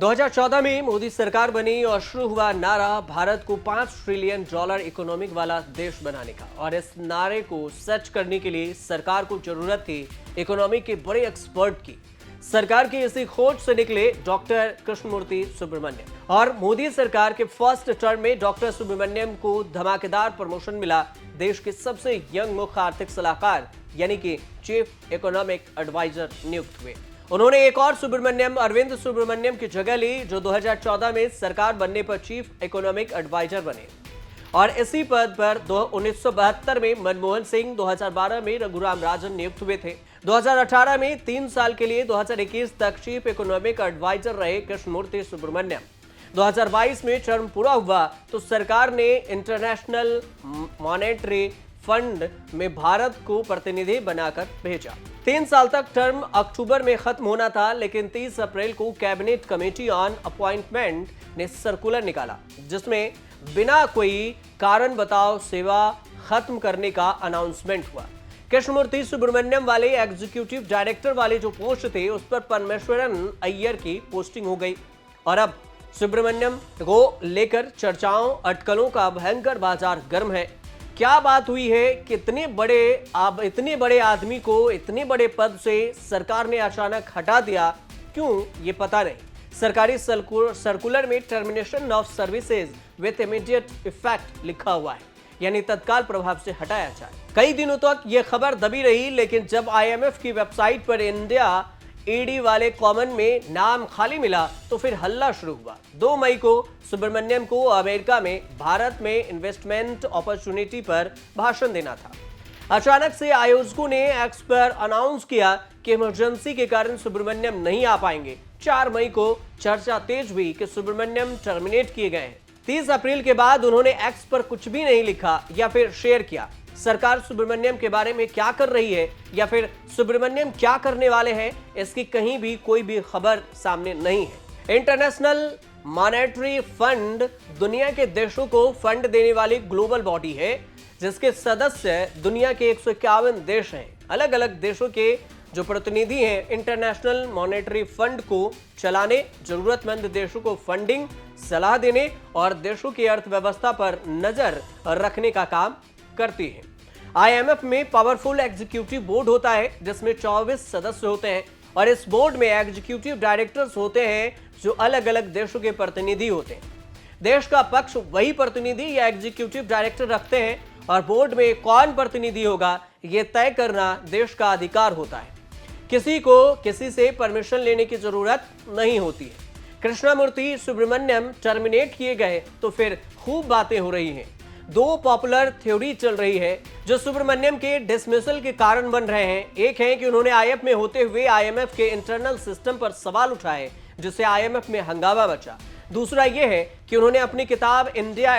2014 में मोदी सरकार बनी और शुरू हुआ नारा भारत को $5 ट्रिलियन इकोनॉमिक वाला देश बनाने का। और इस नारे को सच करने के लिए सरकार को जरूरत थी इकोनॉमी के बड़े एक्सपर्ट की। सरकार की इसी खोज से निकले डॉक्टर कृष्णमूर्ति सुब्रमण्यम। और मोदी सरकार के फर्स्ट टर्म में डॉक्टर सुब्रमण्यम को धमाकेदार प्रमोशन मिला। देश के सबसे यंग मुख्य आर्थिक सलाहकार यानी कि चीफ इकोनॉमिक एडवाइजर नियुक्त हुए। उन्होंने एक और सुब्रमण्यम अरविंद सुब्रमण्यम की जगह ली जो 2014 में सरकार बनने पर चीफ इकोनॉमिक एडवाइजर बने। और इसी पद पर 1972 में मनमोहन सिंह, 2012 में रघुराम राजन नियुक्त हुए थे। 2018 में 3 साल के लिए 2021 तक चीफ इकोनॉमिक एडवाइजर रहे कृष्णमूर्ति सुब्रमण्यम। 2022 में टर्म पूरा हुआ तो सरकार ने इंटरनेशनल मॉनेटरी फंड में भारत को प्रतिनिधि बनाकर भेजा। 3 साल तक टर्म अक्टूबर में खत्म होना था, लेकिन 30 अप्रैल को कैबिनेट कमेटी ऑन अपॉइंटमेंट ने सर्कुलर निकाला जिसमें बिना कोई कारण बताओ सेवा खत्म करने का अनाउंसमेंट हुआ। कृष्णमूर्ति सुब्रमण्यम वाले एग्जीक्यूटिव डायरेक्टर वाले जो पोस्ट थे उस पर परमेश्वरन अय्यर की पोस्टिंग हो गई। और अब सुब्रमण्यम को लेकर चर्चाओं अटकलों का भयंकर बाजार गर्म है। क्या बात हुई है कि इतने बड़े आदमी को इतने बड़े पद से सरकार ने अचानक हटा दिया, क्यों ये पता नहीं। सरकारी सर्कुलर में termination of services with immediate effect लिखा हुआ है, यानी तत्काल प्रभाव से हटाया जाए। कई दिनों तक यह खबर दबी रही, लेकिन जब आईएमएफ की वेबसाइट पर इंडिया ईडी वाले कॉमन में नाम खाली मिला तो फिर हल्ला शुरू हुआ। 2 मई को सुब्रमण्यम को अमेरिका में भारत में इन्वेस्टमेंट अपॉर्चुनिटी पर भाषण देना था। अचानक से आयोजकों ने एक्स पर अनाउंस किया कि इमरजेंसी के कारण सुब्रमण्यम नहीं आ पाएंगे। 4 मई को चर्चा तेज हुई कि सुब्रमण्यम टर्मिनेट किए गए हैं। 30 अप्रैल के बाद उन्होंने एक्स पर कुछ भी नहीं लिखा या फिर शेयर किया। सरकार सुब्रमण्यम के बारे में क्या कर रही है या फिर सुब्रमण्यम क्या करने वाले हैं, इसकी कहीं भी कोई भी खबर सामने नहीं है। इंटरनेशनल मॉनेटरी फंड दुनिया के देशों को फंड देने वाली ग्लोबल बॉडी है जिसके सदस्य दुनिया के 151 देश हैं। अलग अलग देशों के जो प्रतिनिधि हैं इंटरनेशनल मॉनेटरी फंड को चलाने, जरूरतमंद देशों को फंडिंग, सलाह देने और देशों की अर्थव्यवस्था पर नजर रखने का काम करती है। आईएमएफ में पावरफुल एग्जीक्यूटिव बोर्ड होता है जिसमें 24 सदस्य होते हैं और इस बोर्ड में एग्जीक्यूटिव डायरेक्टर्स होते हैं जो अलग अलग देशों के प्रतिनिधि होते हैं। देश का पक्ष वही प्रतिनिधि या एग्जीक्यूटिव डायरेक्टर रखते हैं और बोर्ड में कौन प्रतिनिधि होगा यह तय करना देश का अधिकार होता है। किसी को किसी से परमिशन लेने की जरूरत नहीं होती है। कृष्णमूर्ति सुब्रमण्यम टर्मिनेट किए गए तो फिर खूब बातें हो रही हैं। 2 पॉपुलर थ्योरी चल रही है जो सुब्रमण्यम के डिसमिसल के कारण बन रहे हैं। एक है कि उन्होंने आईएमएफ में होते हुए आईएमएफ के इंटरनल सिस्टम पर सवाल उठाए जिससे आईएमएफ में हंगामा मचा। दूसरा यह है कि उन्होंने अपनी किताब India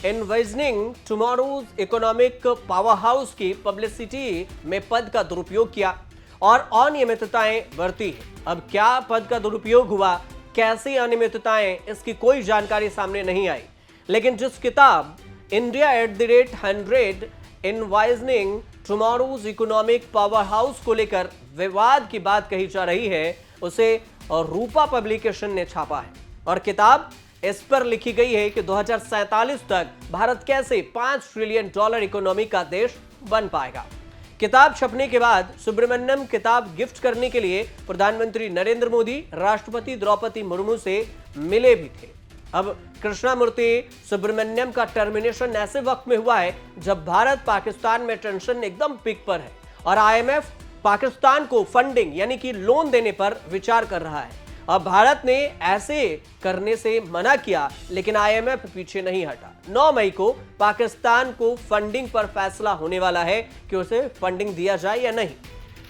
envisioning tomorrow's economic power house की पब्लिसिटी में पद का दुरुपयोग किया और अनियमितताएं बरती है। अब क्या पद का दुरुपयोग हुआ, कैसी अनियमितताएं, इसकी कोई जानकारी सामने नहीं आई। लेकिन जिस किताब India @100 envisioning tomorrow's economic powerhouse को लेकर विवाद की बात कही जा रही है उसे रूपा पब्लिकेशन ने छापा है और किताब इस पर लिखी गई है कि 2047 तक भारत कैसे $5 ट्रिलियन इकोनॉमी का देश बन पाएगा। किताब छपने के बाद सुब्रमण्यम किताब गिफ्ट करने के लिए प्रधानमंत्री नरेंद्र मोदी, राष्ट्रपति द्रौपदी मुर्मू से मिले भी थे। अब कृष्णमूर्ति सुब्रमण्यम का टर्मिनेशन ऐसे वक्त में हुआ है जब भारत पाकिस्तान में टेंशन एकदम पीक पर है और आईएमएफ पाकिस्तान को फंडिंग यानी कि लोन देने पर विचार कर रहा है। अब भारत ने ऐसे करने से मना किया लेकिन आईएमएफ पीछे नहीं हटा। 9 मई को पाकिस्तान को फंडिंग पर फैसला होने वाला है कि उसे फंडिंग दिया जाए या नहीं।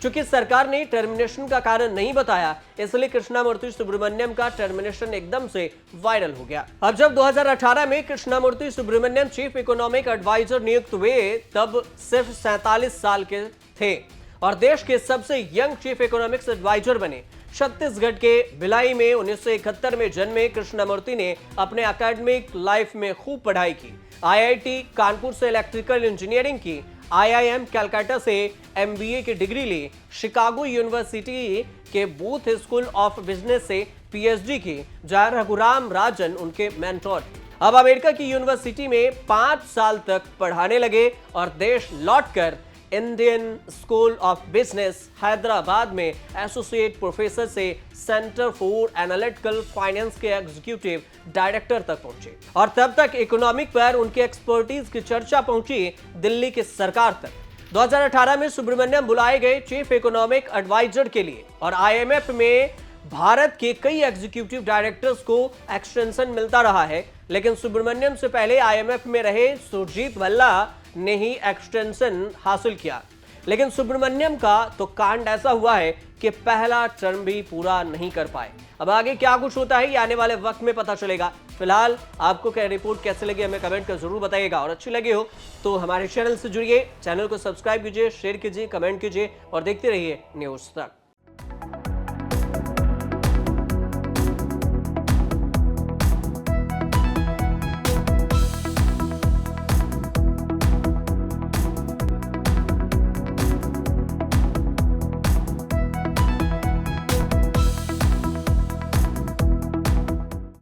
चूंकि सरकार ने टर्मिनेशन का कारण नहीं बताया इसलिए कृष्णमूर्ति सुब्रमण्यम का टर्मिनेशन एकदम से वायरल हो गया। अब जब 2018 में Krishnamurthy Subramanian chief economic adviser नियुक्त हुए तब सिर्फ 47 साल के थे और देश के सबसे यंग चीफ इकोनॉमिक्स एडवाइजर बने। छत्तीसगढ़ के भिलाई में 1971 में जन्मे कृष्णमूर्ति ने अपने एकेडमिक लाइफ में खूब पढ़ाई की। आईआईटी कानपुर से इलेक्ट्रिकल इंजीनियरिंग की, आईआईएम कलकत्ता से एमबीए की डिग्री ली, शिकागो यूनिवर्सिटी के बूथ स्कूल ऑफ बिजनेस से पीएचडी की, जहां रघुराम राजन उनके मेंटोर थे। अब अमेरिका की यूनिवर्सिटी में 5 साल तक पढ़ाने लगे और देश लौटकर Indian school of business Hyderabad में एसोसिएट प्रोफेसर से सेंटर फॉर एनालिटिकल फाइनेंस के एग्जीक्यूटिव डायरेक्टर तक पहुंचे और तब तक इकोनॉमिक पर उनकी एक्सपर्टीज की चर्चा पहुंची दिल्ली की सरकार तक। 2018 में सुब्रमण्यम बुलाए गए चीफ इकोनॉमिक एडवाइजर के लिए और आईएमएफ में भारत के कई एग्जीक्यूटिव डायरेक्टर्स को एक्सटेंशन मिलता रहा है, लेकिन सुब्रमण्यम से पहले आईएमएफ में रहे सुरजीत भल्ला ने ही एक्सटेंशन हासिल किया। लेकिन सुब्रमण्यम का तो कांड ऐसा हुआ है कि पहला टर्म भी पूरा नहीं कर पाए। अब आगे क्या कुछ होता है ये आने वाले वक्त में पता चलेगा। फिलहाल आपको क्या रिपोर्ट कैसे लगी हमें कमेंट कर जरूर बताइएगा, और अच्छी लगी हो तो हमारे चैनल से जुड़िए, चैनल को सब्सक्राइब कीजिए, शेयर कीजिए, कमेंट कीजिए और देखते रहिए न्यूज़ तक।